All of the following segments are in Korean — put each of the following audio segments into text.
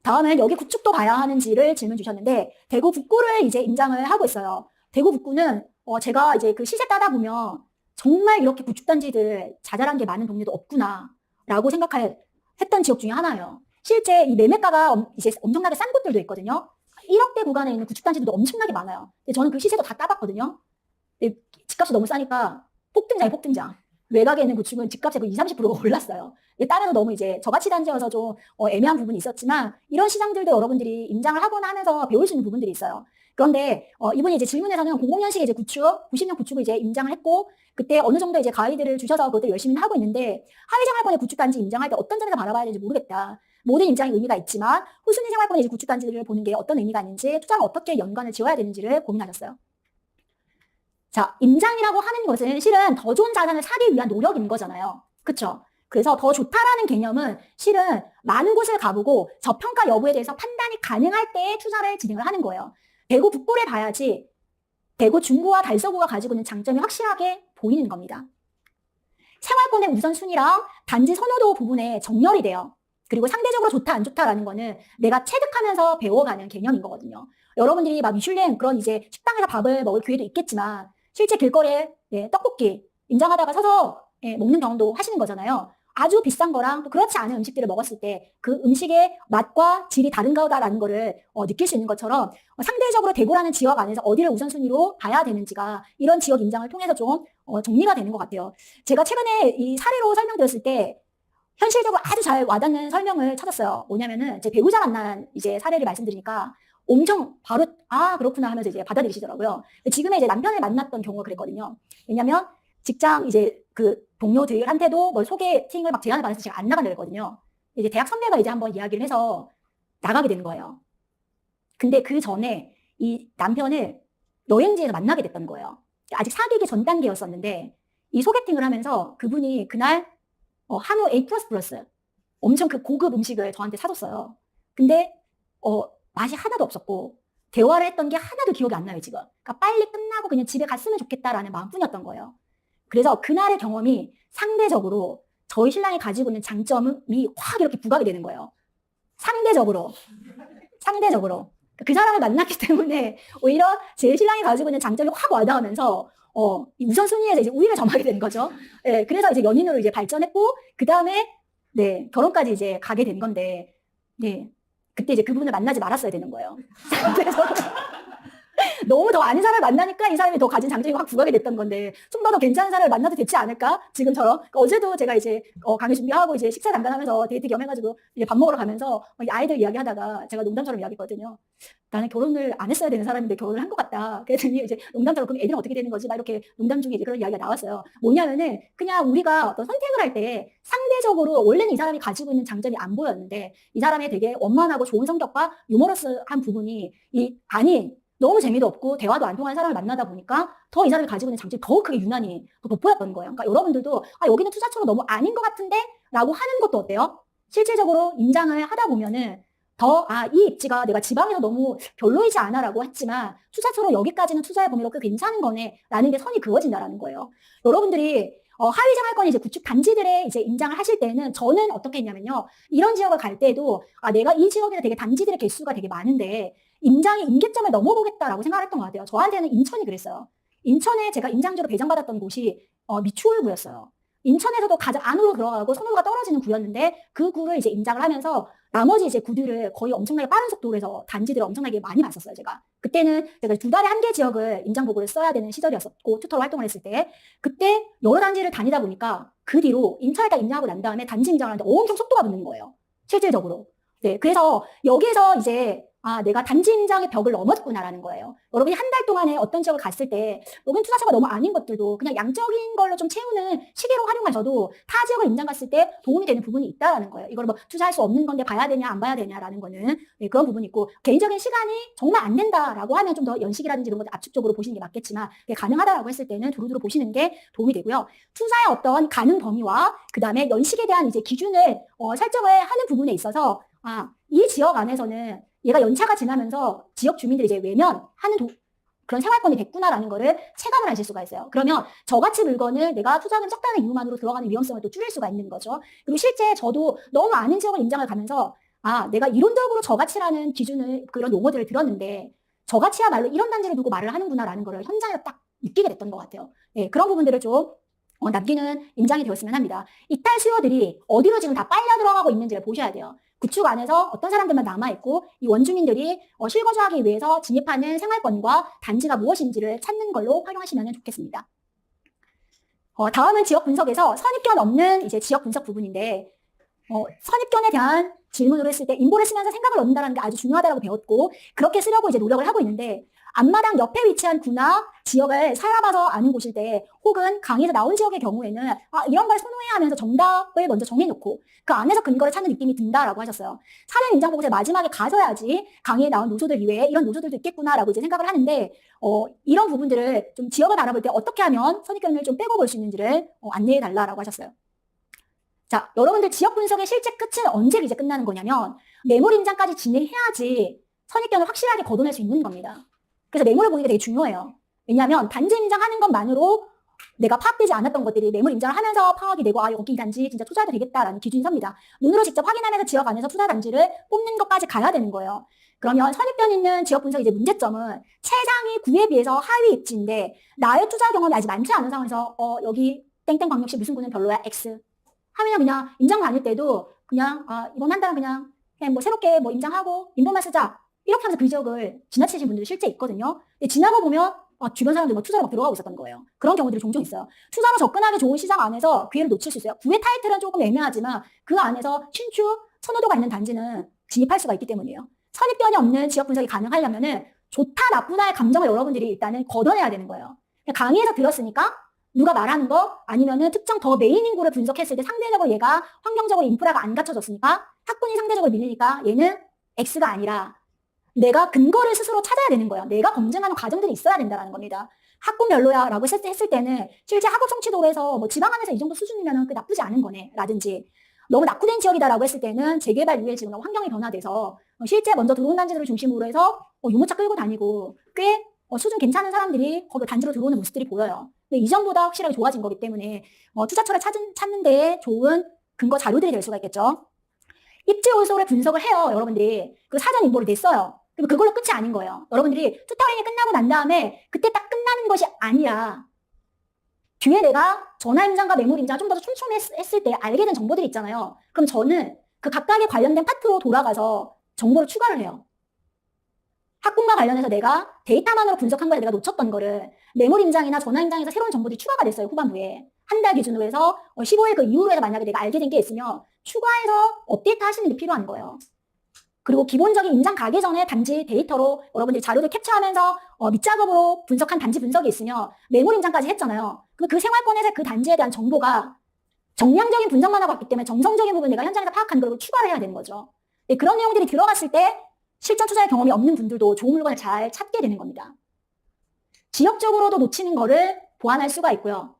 다음은 여기 구축도 봐야 하는지를 질문 주셨는데, 대구 북구를 이제 임장을 하고 있어요. 대구 북구는 제가 이제 그 시세 따다 보면 정말 이렇게 구축단지들 자잘한 게 많은 동네도 없구나라고 했던 지역 중에 하나예요. 실제 이 매매가가 이제 엄청나게 싼 곳들도 있거든요. 1억대 구간에 있는 구축단지들도 엄청나게 많아요. 근데 저는 그 시세도 다 따봤거든요. 근데 집값이 너무 싸니까 폭등장이 폭등장. 외곽에 있는 구축은 집값이 20, 30%가 올랐어요. 따라서 너무 이제 저가치 단지여서 좀 애매한 부분이 있었지만 이런 시장들도 여러분들이 임장을 하거나 하면서 배울 수 있는 부분들이 있어요. 그런데 이분이 이제 질문에서는 00년식의 이제 구축, 90년 구축을 이제 임장을 했고 그때 어느 정도 이제 가이드를 주셔서 그것들 열심히 하고 있는데 하위 생활권의 구축 단지 임장할 때 어떤 점에서 바라봐야 되는지 모르겠다. 모든 임장이 의미가 있지만 후순위 생활권의 이제 구축 단지들을 보는 게 어떤 의미가 있는지 투자를 어떻게 연관을 지어야 되는지를 고민하셨어요. 자, 임장이라고 하는 것은 실은 더 좋은 자산을 사기 위한 노력인 거잖아요. 그쵸? 그래서 더 좋다라는 개념은 실은 많은 곳을 가보고 저평가 여부에 대해서 판단이 가능할 때 투자를 진행을 하는 거예요. 대구 북구를 봐야지 대구 중구와 달서구가 가지고 있는 장점이 확실하게 보이는 겁니다. 생활권의 우선순위랑 단지 선호도 부분에 정렬이 돼요. 그리고 상대적으로 좋다 안 좋다라는 거는 내가 체득하면서 배워가는 개념인 거거든요. 여러분들이 막 미슐랭 그런 이제 식당에서 밥을 먹을 기회도 있겠지만 실제 길거리에 떡볶이 임장하다가 서서 먹는 경험도 하시는 거잖아요. 아주 비싼 거랑 또 그렇지 않은 음식들을 먹었을 때 그 음식의 맛과 질이 다른 거다라는 거를 느낄 수 있는 것처럼 상대적으로 대구라는 지역 안에서 어디를 우선순위로 봐야 되는지가 이런 지역 임장을 통해서 좀 정리가 되는 것 같아요. 제가 최근에 이 사례로 설명드렸을 때 현실적으로 아주 잘 와닿는 설명을 찾았어요. 뭐냐면은 제 배우자 만난 이제 사례를 말씀드리니까 엄청 바로 그렇구나 하면서 이제 받아들이시더라고요. 지금의 이제 남편을 만났던 경우가 그랬거든요. 왜냐면 직장 이제 그 동료들한테도 뭐 소개팅을 막 제안을 받아서 제가 안 나간다 그랬거든요. 이제 대학 선배가 이제 한번 이야기를 해서 나가게 되는 거예요. 근데 그 전에 이 남편을 여행지에서 만나게 됐던 거예요. 아직 사귀기 전 단계였었는데 이 소개팅을 하면서 그분이 그날 한우 A++ 엄청 그 고급 음식을 저한테 사줬어요. 근데 맛이 하나도 없었고 대화를 했던 게 하나도 기억이 안 나요 지금. 그러니까 빨리 끝나고 그냥 집에 갔으면 좋겠다라는 마음뿐이었던 거예요. 그래서 그날의 경험이 상대적으로 저희 신랑이 가지고 있는 장점이 확 이렇게 부각이 되는 거예요. 상대적으로. 그 사람을 만났기 때문에 오히려 제 신랑이 가지고 있는 장점이 확 와닿으면서 이 우선순위에서 이제 우위를 점하게 되는 거죠. 네, 그래서 이제 연인으로 이제 발전했고 그 다음에 네 결혼까지 이제 가게 된 건데 네 그때 이제 그분을 만나지 말았어야 되는 거예요. 그래서 너무 더 아는 사람을 만나니까 이 사람이 더 가진 장점이 확 부각이 됐던 건데 좀 더 괜찮은 사람을 만나도 됐지 않을까? 지금처럼. 그러니까 어제도 제가 이제 강의 준비하고 이제 식사 담당하면서 데이트 겸해가지고 이제 밥 먹으러 가면서 아이들 이야기하다가 제가 농담처럼 이야기했거든요. 나는 결혼을 안 했어야 되는 사람인데 결혼을 한 것 같다. 그랬더니 이제 농담처럼 그럼 애들은 어떻게 되는 거지? 막 이렇게 농담 중에 이제 그런 이야기가 나왔어요. 뭐냐면은 그냥 우리가 어떤 선택을 할 때 상대적으로 원래는 이 사람이 가지고 있는 장점이 안 보였는데 이 사람의 되게 원만하고 좋은 성격과 유머러스한 부분이 너무 재미도 없고 대화도 안 통하는 사람을 만나다 보니까 더 이 사람이 가지고 있는 장점이 더 크게 유난히 더 돋보였던 거예요. 그러니까 여러분들도 여기는 투자처가 너무 아닌 것 같은데 라고 하는 것도 어때요? 실질적으로 임장을 하다 보면은 이 입지가 내가 지방에서 너무 별로이지 않아 라고 했지만 투자처로 여기까지는 투자해 보면 꽤 괜찮은 거네 라는 게 선이 그어진다라는 거예요. 여러분들이 하위 생활권이 이제 구축 단지들에 이제 임장을 하실 때는 저는 어떻게 했냐면요. 이런 지역을 갈 때도 내가 이 지역에 되게 단지들의 개수가 되게 많은데 임장의 임계점을 넘어보겠다라고 생각을 했던 것 같아요. 저한테는 인천이 그랬어요. 인천에 제가 임장주로 배정받았던 곳이 미추홀구였어요. 인천에서도 가장 안으로 들어가고 선호도가 떨어지는 구였는데 그 구를 이제 임장을 하면서 나머지 이제 구들을 거의 엄청나게 빠른 속도로 해서 단지들을 엄청나게 많이 봤었어요, 제가. 그때는 제가 2달에 1개 지역을 임장 보고를 써야 되는 시절이었었고, 튜터로 활동을 했을 때, 그때 여러 단지를 다니다 보니까 그 뒤로 인천에다 임장하고 난 다음에 단지 임장을 하는데 엄청 속도가 붙는 거예요. 실질적으로. 네, 그래서 여기에서 이제 내가 단지 임장의 벽을 넘었구나라는 거예요. 여러분이 한 달 동안에 어떤 지역을 갔을 때 여긴 투자처가 너무 아닌 것들도 그냥 양적인 걸로 좀 채우는 시기로 활용하셔도 타 지역을 임장 갔을 때 도움이 되는 부분이 있다라는 거예요. 이걸 뭐 투자할 수 없는 건데 봐야 되냐 안 봐야 되냐라는 거는 그런 부분이 있고 개인적인 시간이 정말 안 된다라고 하면 좀 더 연식이라든지 이런 것들 압축적으로 보시는 게 맞겠지만 가능하다라고 했을 때는 두루두루 보시는 게 도움이 되고요. 투자의 어떤 가능 범위와 그 다음에 연식에 대한 이제 기준을 설정을 하는 부분에 있어서 이 지역 안에서는 얘가 연차가 지나면서 지역 주민들이 이제 외면하는 그런 생활권이 됐구나라는 거를 체감을 하실 수가 있어요. 그러면 저가치 물건을 내가 투자금 적다는 이유만으로 들어가는 위험성을 또 줄일 수가 있는 거죠. 그리고 실제 저도 너무 아는 지역을 임장을 가면서 아, 내가 이론적으로 저가치라는 기준을, 그런 용어들을 들었는데, 저가치야말로 이런 단지를 두고 말을 하는구나라는 거를 현장에서 딱 느끼게 됐던 것 같아요. 예, 그런 부분들을 좀 남기는 임장이 되었으면 합니다. 이탈 수요들이 어디로 지금 다 빨려 들어가고 있는지를 보셔야 돼요. 구축 안에서 어떤 사람들만 남아있고, 이 원주민들이 실거주하기 위해서 진입하는 생활권과 단지가 무엇인지를 찾는 걸로 활용하시면 좋겠습니다. 다음은 지역 분석에서 선입견 없는 이제 지역 분석 부분인데, 선입견에 대한 질문으로 했을 때 인보를 쓰면서 생각을 얻는다는 게 아주 중요하다고 배웠고, 그렇게 쓰려고 이제 노력을 하고 있는데, 앞마당 옆에 위치한 구나 지역을 살아봐서 아는 곳일 때, 혹은 강의에서 나온 지역의 경우에는 이런 걸 선호해야 하면서 정답을 먼저 정해놓고 그 안에서 근거를 찾는 느낌이 든다라고 하셨어요. 사전 임장 보고서의 마지막에 가서야지 강의에 나온 노소들 이외에 이런 노소들도 있겠구나라고 이제 생각을 하는데, 이런 부분들을 좀 지역을 바라볼 때 어떻게 하면 선입견을 좀 빼고 볼 수 있는지를 안내해 달라라고 하셨어요. 자, 여러분들 지역 분석의 실제 끝은 언제 이제 끝나는 거냐면, 매물 임장까지 진행해야지 선입견을 확실하게 걷어낼 수 있는 겁니다. 그래서 매물을 보는 게 되게 중요해요. 왜냐하면 단지 임장하는 것만으로 내가 파악되지 않았던 것들이 매물 임장을 하면서 파악이 되고, 여기 이 단지 진짜 투자해도 되겠다라는 기준이 섭니다. 눈으로 직접 확인하면서 지역 안에서 투자 단지를 뽑는 것까지 가야 되는 거예요. 그러면 선입견 있는 지역 분석의 이제 문제점은 최상위 구에 비해서 하위 입지인데, 나의 투자 경험이 아직 많지 않은 상황에서 여기 땡땡 광역시 무슨 구는 별로야 X 하면 그냥 임장 다닐 때도 그냥 이번 한 달은 그냥 뭐 새롭게 뭐 임장하고 인보만 쓰자 이렇게 하면서 그 지역을 지나치신 분들이 실제 있거든요. 근데 지나고 보면 주변 사람들이 뭐 투자로 막 들어가고 있었던 거예요. 그런 경우들이 종종 있어요. 투자로 접근하기 좋은 시장 안에서 기회를 놓칠 수 있어요. 구의 타이틀은 조금 애매하지만 그 안에서 신축 선호도가 있는 단지는 진입할 수가 있기 때문이에요. 선입견이 없는 지역 분석이 가능하려면은 좋다 나쁘다의 감정을 여러분들이 일단은 걷어내야 되는 거예요. 강의에서 들었으니까 누가 말하는 거 아니면은 특정 더 메인 인구를 분석했을 때 상대적으로 얘가 환경적으로 인프라가 안 갖춰졌으니까 학군이 상대적으로 밀리니까 얘는 X가 아니라 내가 근거를 스스로 찾아야 되는 거예요. 내가 검증하는 과정들이 있어야 된다는 겁니다. 학군 별로야 라고 했을 때는 실제 학업 성취도에서 뭐 지방 안에서 이 정도 수준이면 그 나쁘지 않은 거네 라든지, 너무 낙후된 지역이다라고 했을 때는 재개발 이후에 지금 환경이 변화돼서 실제 먼저 들어온 단지들을 중심으로 해서 유모차 끌고 다니고 꽤 수준 괜찮은 사람들이 거기 단지로 들어오는 모습들이 보여요. 근데 이전보다 확실하게 좋아진 거기 때문에 투자처를 찾는 데에 좋은 근거 자료들이 될 수가 있겠죠. 입지 요소를 분석을 해요. 여러분들이 그 사전 인보를 냈어요. 그리고 그걸로 끝이 아닌 거예요. 여러분들이 투타링이 끝나고 난 다음에 그때 딱 끝나는 것이 아니라 뒤에 내가 전화 임장과 매물 임장 좀 더 촘촘했을 때 알게 된 정보들이 있잖아요. 그럼 저는 그 각각에 관련된 파트로 돌아가서 정보를 추가를 해요. 학군과 관련해서 내가 데이터만으로 분석한 거에 내가 놓쳤던 거를 매물 임장이나 전화 임장에서 새로운 정보들이 추가가 됐어요. 후반부에. 한 달 기준으로 해서 15일 그 이후로 해서 만약에 내가 알게 된 게 있으면 추가해서 업데이트 하시는 게 필요한 거예요. 그리고 기본적인 임장 가기 전에 단지 데이터로 여러분들이 자료를 캡처하면서 밑작업으로 분석한 단지 분석이 있으면 매물 임장까지 했잖아요. 그럼 그 생활권에서 그 단지에 대한 정보가 정량적인 분석만 하고 왔기 때문에 정성적인 부분 내가 현장에서 파악한 걸 추가를 해야 되는 거죠. 네, 그런 내용들이 들어갔을 때 실전 투자의 경험이 없는 분들도 좋은 물건을 잘 찾게 되는 겁니다. 지역적으로도 놓치는 거를 보완할 수가 있고요.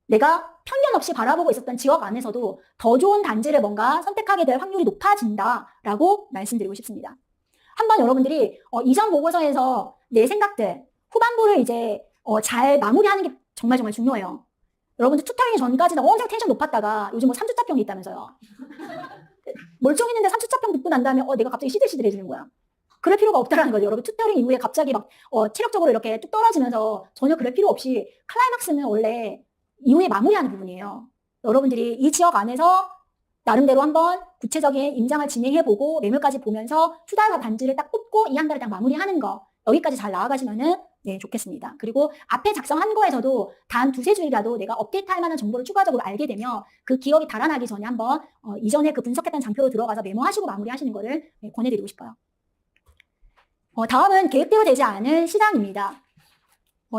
내가 편견 없이 바라보고 있었던 지역 안에서도 더 좋은 단지를 뭔가 선택하게 될 확률이 높아진다라고 말씀드리고 싶습니다. 한번 여러분들이 이전 보고서에서 내 생각들, 후반부를 이제 잘 마무리하는 게 정말 중요해요. 여러분들 투타링 전까지는 엄청 텐션 높았다가 요즘 뭐 3주짜병이 있다면서요. 멀쩡했는데 3주짜병 듣고 난 다음에 내가 갑자기 시들시들해지는 거야. 그럴 필요가 없다라는 거죠. 여러분 투타링 이후에 갑자기 막 체력적으로 이렇게 뚝 떨어지면서 전혀 그럴 필요 없이 클라이막스는 원래 이후에 마무리하는 부분이에요. 여러분들이 이 지역 안에서 나름대로 한번 구체적인 임장을 진행해보고 매물까지 보면서 투자 단지를 딱 뽑고 이 한 달을 딱 마무리하는 거, 여기까지 잘 나아가시면은 네, 좋겠습니다. 그리고 앞에 작성한 거에서도 단 두세 줄이라도 내가 업데이트할 만한 정보를 추가적으로 알게 되면 그 기억이 달아나기 전에 한번 이전에 그 분석했던 장표로 들어가서 메모하시고 마무리하시는 거를 권해드리고 싶어요. 다음은 계획대로 되지 않은 시장입니다.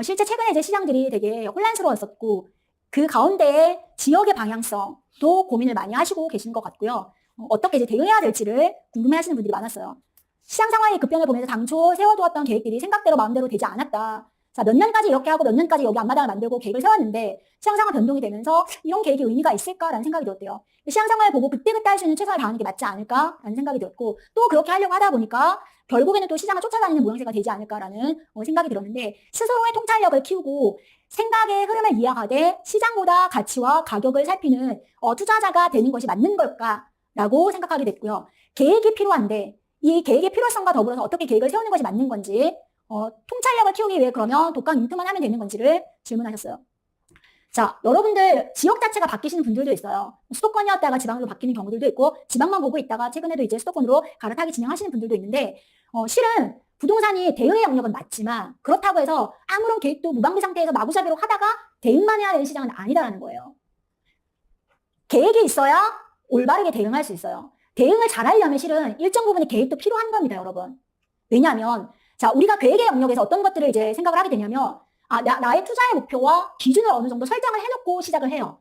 실제 최근에 이제 시장들이 되게 혼란스러웠었고 그 가운데에 지역의 방향성도 고민을 많이 하시고 계신 것 같고요. 어떻게 이제 대응해야 될지를 궁금해하시는 분들이 많았어요. 시장 상황의 급변을 보면서 당초 세워두었던 계획들이 생각대로 마음대로 되지 않았다. 자, 몇 년까지 이렇게 하고 몇 년까지 여기 앞마당을 만들고 계획을 세웠는데 시장 상황 변동이 되면서 이런 계획이 의미가 있을까라는 생각이 들었대요. 시장 상황을 보고 그때그때 할 수 있는 최선을 다하는 게 맞지 않을까라는 생각이 들었고 또 그렇게 하려고 하다 보니까 결국에는 또 시장을 쫓아다니는 모양새가 되지 않을까라는 생각이 들었는데 스스로의 통찰력을 키우고 생각의 흐름을 이해하되 시장보다 가치와 가격을 살피는 투자자가 되는 것이 맞는 걸까? 라고 생각하게 됐고요. 계획이 필요한데 이 계획의 필요성과 더불어서 어떻게 계획을 세우는 것이 맞는 건지, 통찰력을 키우기 위해 그러면 독강 인투만 하면 되는 건지를 질문하셨어요. 자, 여러분들 지역 자체가 바뀌시는 분들도 있어요. 수도권이었다가 지방으로 바뀌는 경우들도 있고, 지방만 보고 있다가 최근에도 이제 수도권으로 갈아타기 진행하시는 분들도 있는데, 실은 부동산이 대응의 영역은 맞지만 그렇다고 해서 아무런 계획도 무방비 상태에서 마구잡이로 하다가 대응만 해야 되는 시장은 아니다라는 거예요. 계획이 있어야 올바르게 대응할 수 있어요. 대응을 잘하려면 실은 일정 부분의 계획도 필요한 겁니다, 여러분. 왜냐하면 자, 우리가 계획의 영역에서 어떤 것들을 이제 생각을 하게 되냐면, 나의 투자의 목표와 기준을 어느 정도 설정을 해놓고 시작을 해요.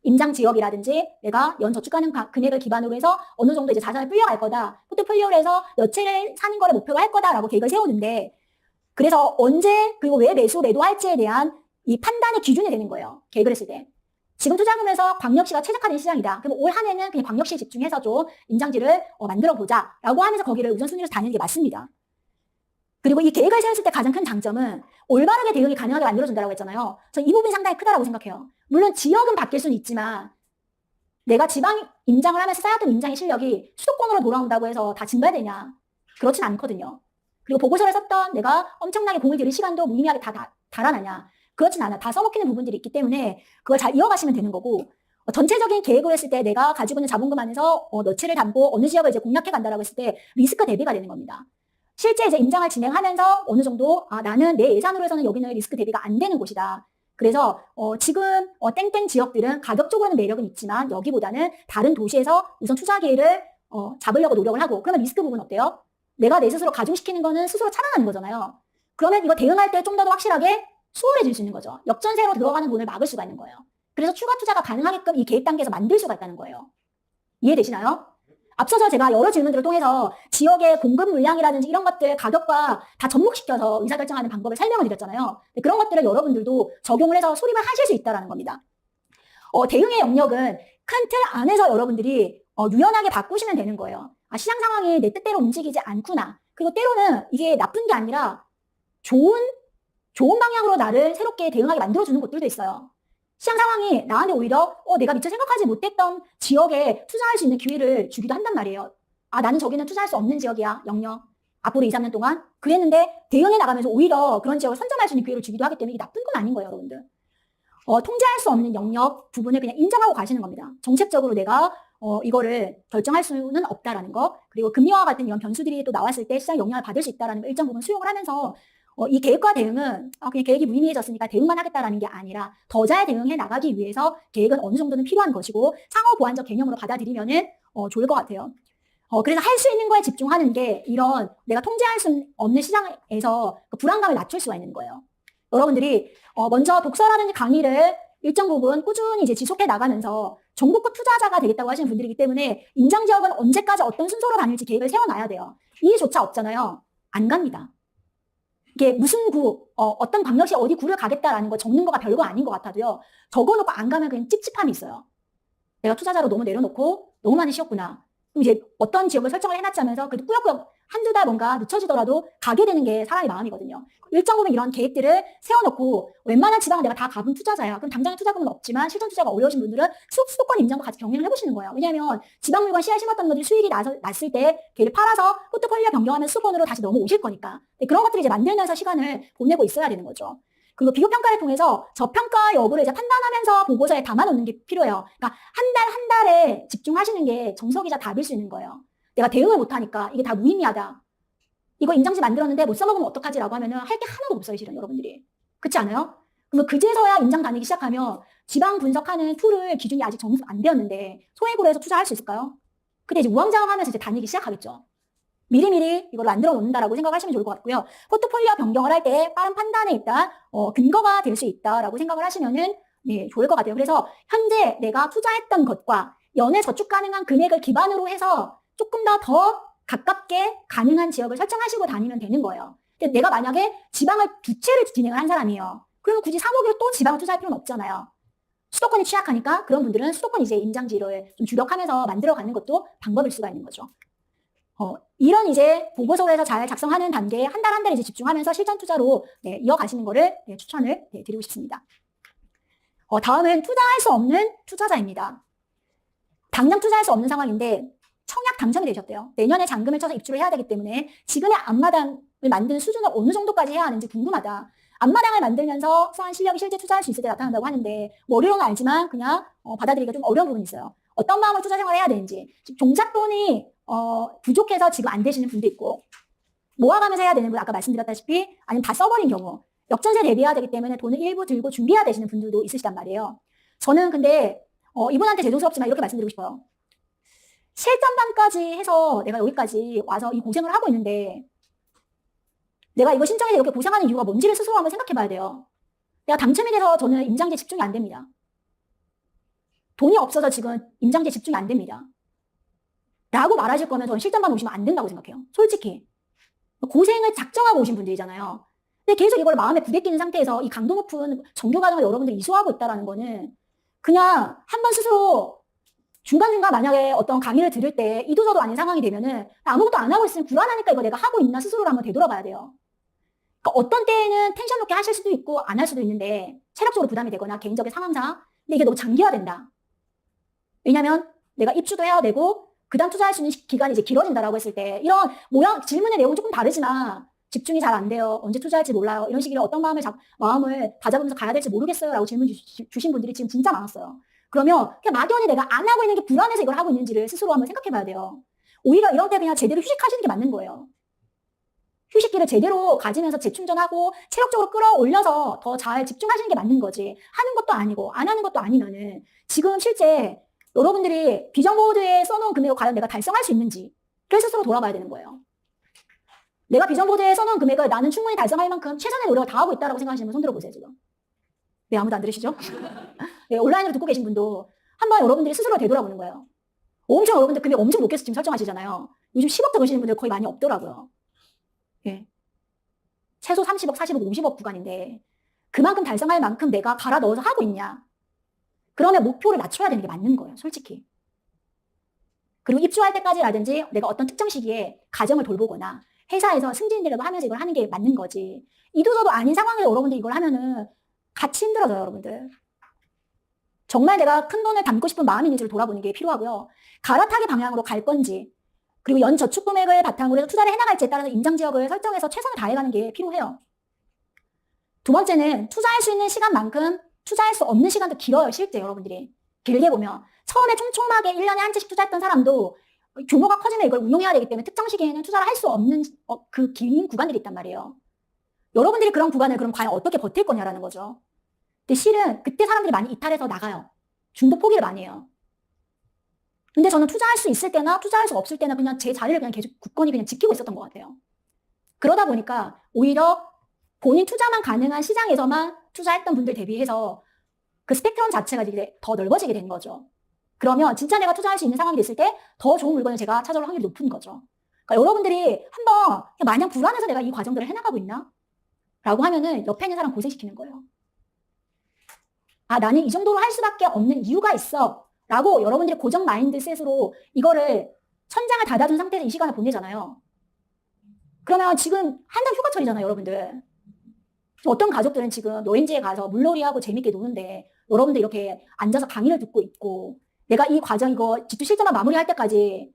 임장 지역이라든지 내가 연 저축 가능 금액을 기반으로 해서 어느 정도 이제 자산을 불려갈 거다. 포트폴리오를 해서 몇 채를 사는 거를 목표로 할 거다라고 계획을 세우는데, 그래서 언제 그리고 왜 매도할지에 대한 이 판단의 기준이 되는 거예요. 계획을 했을 때. 지금 투자금에서 광역시가 최적화된 시장이다. 그럼 올 한 해는 그냥 광역시에 집중해서 좀 임장지를 만들어 보자라고 하면서 거기를 우선순위로 다니는 게 맞습니다. 그리고 이 계획을 세웠을 때 가장 큰 장점은 올바르게 대응이 가능하게 만들어준다고 했잖아요. 저 이 부분이 상당히 크다고 생각해요. 물론 지역은 바뀔 수는 있지만 내가 지방 임장을 하면서 쌓였던 임장의 실력이 수도권으로 돌아온다고 해서 다 증발되냐? 그렇진 않거든요. 그리고 보고서를 썼던 내가 엄청나게 공을 들일 시간도 무의미하게 다 달아나냐? 그렇진 않아. 다 써먹히는 부분들이 있기 때문에 그걸 잘 이어가시면 되는 거고, 전체적인 계획을 했을 때 내가 가지고 있는 자본금 안에서 몇 채를 담고 어느 지역을 이제 공략해 간다라고 했을 때 리스크 대비가 되는 겁니다. 실제 이제 임장을 진행하면서 어느 정도 나는 내 예산으로 해서는 여기는 리스크 대비가 안 되는 곳이다. 그래서 지금 땡땡 지역들은 가격적으로는 매력은 있지만 여기보다는 다른 도시에서 우선 투자 기회를 잡으려고 노력을 하고, 그러면 리스크 부분 어때요? 내가 내 스스로 가중시키는 거는 스스로 차단하는 거잖아요. 그러면 이거 대응할 때 좀 더 확실하게 수월해질 수 있는 거죠. 역전세로 들어가는 돈을 막을 수가 있는 거예요. 그래서 추가 투자가 가능하게끔 이 계획 단계에서 만들 수가 있다는 거예요. 이해되시나요? 앞서서 제가 여러 질문들을 통해서 지역의 공급 물량이라든지 이런 것들 가격과 다 접목시켜서 의사결정하는 방법을 설명을 드렸잖아요. 그런 것들을 여러분들도 적용을 해서 수립을 하실 수 있다는 겁니다. 대응의 영역은 큰 틀 안에서 여러분들이 유연하게 바꾸시면 되는 거예요. 시장 상황이 내 뜻대로 움직이지 않구나. 그리고 때로는 이게 나쁜 게 아니라 좋은 방향으로 나를 새롭게 대응하게 만들어주는 곳들도 있어요. 시장 상황이 나한테 오히려 내가 미처 생각하지 못했던 지역에 투자할 수 있는 기회를 주기도 한단 말이에요. 나는 저기는 투자할 수 없는 지역이야. 영역. 앞으로 2, 3년 동안. 그랬는데 대응해 나가면서 오히려 그런 지역을 선점할 수 있는 기회를 주기도 하기 때문에 이게 나쁜 건 아닌 거예요, 여러분들. 통제할 수 없는 영역 부분을 그냥 인정하고 가시는 겁니다. 정책적으로 내가 이거를 결정할 수는 없다라는 거, 그리고 금리와 같은 이런 변수들이 또 나왔을 때 시장에 영향을 받을 수 있다라는 거 일정 부분 수용을 하면서 이 계획과 대응은 그냥 계획이 무의미해졌으니까 대응만 하겠다라는 게 아니라 더 잘 대응해 나가기 위해서 계획은 어느 정도는 필요한 것이고 상호 보완적 개념으로 받아들이면은 좋을 것 같아요. 그래서 할 수 있는 거에 집중하는 게 이런 내가 통제할 수 없는 시장에서 그 불안감을 낮출 수가 있는 거예요. 여러분들이 먼저 독서라든지 강의를 일정 부분 꾸준히 이제 지속해 나가면서 전국구 투자자가 되겠다고 하시는 분들이기 때문에 임장 지역은 언제까지 어떤 순서로 다닐지 계획을 세워놔야 돼요. 이조차 없잖아요. 안 갑니다. 이게 무슨 구, 어떤 광역시 어디 구를 가겠다라는 거 적는 거가 별거 아닌 것 같아도요. 적어놓고 안 가면 그냥 찝찝함이 있어요. 내가 투자자로 너무 내려놓고 너무 많이 쉬었구나. 그럼 이제 어떤 지역을 설정을 해놨자면서 그래도 꾸역꾸역 한두 달 뭔가 늦춰지더라도 가게 되는 게 사람의 마음이거든요. 일정 부분 이런 계획들을 세워놓고 웬만한 지방은 내가 다 가본 투자자야. 그럼 당장에 투자금은 없지만 실전 투자가 어려우신 분들은 수도권 임장도 같이 병행을 해보시는 거예요. 왜냐하면 지방 물건 씨알 심었던 분들이 수익이 났을 때 걔를 팔아서 포트폴리오 변경하면 수도권으로 다시 넘어오실 거니까. 그런 것들을 이제 만들면서 시간을 보내고 있어야 되는 거죠. 그리고 비교평가를 통해서 저평가 여부를 이제 판단하면서 보고서에 담아놓는 게 필요해요. 그러니까 한 달에 집중하시는 게 정석이자 답일 수 있는 거예요. 내가 대응을 못하니까 이게 다 무의미하다. 이거 임장지 만들었는데 못 써먹으면 어떡하지라고 하면은 할 게 하나도 없어요, 실은 여러분들이. 그렇지 않아요? 그러면 그제서야 임장 다니기 시작하면 지방 분석하는 툴을 기준이 아직 정립 안 되었는데 소액으로 해서 투자할 수 있을까요? 그때 이제 우왕좌왕하면서 이제 다니기 시작하겠죠. 미리미리 이걸 만들어 놓는다라고 생각하시면 좋을 것 같고요. 포트폴리오 변경을 할 때 빠른 판단에 일단 근거가 될 수 있다라고 생각을 하시면은 좋을 것 같아요. 그래서 현재 내가 투자했던 것과 연애 저축 가능한 금액을 기반으로 해서 조금 더 가깝게 가능한 지역을 설정하시고 다니면 되는 거예요. 근데 내가 만약에 지방을 2채를 진행을 한 사람이에요. 그러면 굳이 3억을 또 지방을 투자할 필요는 없잖아요. 수도권이 취약하니까 그런 분들은 수도권 이제 임장지를 좀 주력하면서 만들어가는 것도 방법일 수가 있는 거죠. 이런 이제 보고서로 해서 잘 작성하는 단계에 한 달 한 달 이제 집중하면서 실전 투자로 이어가시는 거를 추천을 드리고 싶습니다. 다음은 투자할 수 없는 투자자입니다. 당장 투자할 수 없는 상황인데 청약 당첨이 되셨대요. 내년에 잔금을 쳐서 입주를 해야 되기 때문에 지금의 앞마당을 만드는 수준을 어느 정도까지 해야 하는지 궁금하다. 앞마당을 만들면서 쌓은 실력이 실제 투자할 수 있을 때 나타난다고 하는데 머리로는 알지만 그냥 받아들이기가 좀 어려운 부분이 있어요. 어떤 마음으로 투자 생활을 해야 되는지. 종잣돈이 부족해서 지금 안 되시는 분도 있고 모아가면서 해야 되는 분, 아까 말씀드렸다시피 아니면 다 써버린 경우 역전세 대비해야 되기 때문에 돈을 일부 들고 준비해야 되시는 분들도 있으시단 말이에요. 저는 근데 이분한테 죄송스럽지만 이렇게 말씀드리고 싶어요. 실전반까지 해서 내가 여기까지 와서 이 고생을 하고 있는데 내가 이거 신청해서 이렇게 고생하는 이유가 뭔지를 스스로 한번 생각해 봐야 돼요. 내가 당첨이 돼서 저는 임장제 집중이 안 됩니다. 돈이 없어서 지금 임장제 집중이 안 됩니다. 라고 말하실 거면 저는 실전반 오시면 안 된다고 생각해요. 솔직히. 고생을 작정하고 오신 분들이잖아요. 근데 계속 이걸 마음에 부대끼는 상태에서 이 강도 높은 정규 과정을 여러분들이 이수하고 있다는 거는 그냥 한번 스스로 중간중간 만약에 어떤 강의를 들을 때 이도저도 아닌 상황이 되면은 아무것도 안 하고 있으면 불안하니까 이거 내가 하고 있나 스스로를 한번 되돌아봐야 돼요. 그러니까 어떤 때에는 텐션 높게 하실 수도 있고 안 할 수도 있는데 체력적으로 부담이 되거나 개인적인 상황상 근데 이게 너무 장기화된다. 왜냐면 내가 입주도 해야 되고 그다음 투자할 수 있는 기간이 이제 길어진다라고 했을 때 이런 모양 질문의 내용은 조금 다르지만 집중이 잘 안 돼요. 언제 투자할지 몰라요. 이런 식으로 어떤 마음을 다잡으면서 가야 될지 모르겠어요. 라고 질문 주신 분들이 지금 진짜 많았어요. 그러면 그냥 막연히 내가 안 하고 있는 게 불안해서 이걸 하고 있는지를 스스로 한번 생각해 봐야 돼요. 오히려 이런 때 그냥 제대로 휴식하시는 게 맞는 거예요. 휴식기를 제대로 가지면서 재충전하고 체력적으로 끌어올려서 더 잘 집중하시는 게 맞는 거지. 하는 것도 아니고 안 하는 것도 아니면은 지금 실제 여러분들이 비전보드에 써놓은 금액을 과연 내가 달성할 수 있는지를 스스로 돌아봐야 되는 거예요. 내가 비전보드에 써놓은 금액을 나는 충분히 달성할 만큼 최선의 노력을 다하고 있다고 생각하시는 분 손 들어보세요, 지금. 네, 아무도 안 들으시죠? 네, 온라인으로 듣고 계신 분도 한번 여러분들이 스스로 되돌아보는 거예요. 엄청 여러분들 금액 엄청 높게 지금 설정하시잖아요. 요즘 10억 들으시는 분들 거의 많이 없더라고요. 예. 최소 30억, 40억, 50억 구간인데 그만큼 달성할 만큼 내가 갈아 넣어서 하고 있냐. 그러면 목표를 낮춰야 되는 게 맞는 거예요, 솔직히. 그리고 입주할 때까지라든지 내가 어떤 특정 시기에 가정을 돌보거나 회사에서 승진이라도 하면서 이걸 하는 게 맞는 거지. 이도저도 아닌 상황에서 여러분들 이걸 하면은 같이 힘들어져요, 여러분들. 정말 내가 큰 돈을 담고 싶은 마음이 있는지를 돌아보는 게 필요하고요. 갈아타기 방향으로 갈 건지 그리고 연 저축 금액을 바탕으로 해서 투자를 해나갈지에 따라서 임장 지역을 설정해서 최선을 다해가는 게 필요해요. 두 번째는 투자할 수 있는 시간만큼 투자할 수 없는 시간도 길어요, 실제 여러분들이. 길게 보면. 처음에 촘촘하게 1년에 한 채씩 투자했던 사람도 규모가 커지면 이걸 운용해야 되기 때문에 특정 시기에는 투자를 할 수 없는 그 긴 구간들이 있단 말이에요. 여러분들이 그런 구간을 그럼 과연 어떻게 버틸 거냐라는 거죠. 근데 실은 그때 사람들이 많이 이탈해서 나가요. 중도 포기를 많이 해요. 근데 저는 투자할 수 있을 때나 투자할 수 없을 때나 그냥 제 자리를 그냥 계속 굳건히 그냥 지키고 있었던 것 같아요. 그러다 보니까 오히려 본인 투자만 가능한 시장에서만 투자했던 분들 대비해서 그 스펙트럼 자체가 이제 더 넓어지게 된 거죠. 그러면 진짜 내가 투자할 수 있는 상황이 됐을 때 더 좋은 물건을 제가 찾아올 확률이 높은 거죠. 그러니까 여러분들이 한번 마냥 불안해서 내가 이 과정들을 해나가고 있나? 라고 하면은 옆에 있는 사람 고생시키는 거예요. 아, 나는 이 정도로 할 수밖에 없는 이유가 있어. 라고 여러분들이 고정 마인드셋으로 이거를 천장을 닫아둔 상태에서 이 시간을 보내잖아요. 그러면 지금 한참 휴가철이잖아요, 여러분들. 어떤 가족들은 지금 여행지에 가서 물놀이하고 재밌게 노는데 여러분들 이렇게 앉아서 강의를 듣고 있고 내가 이 과정 이거 집도 실전만 마무리할 때까지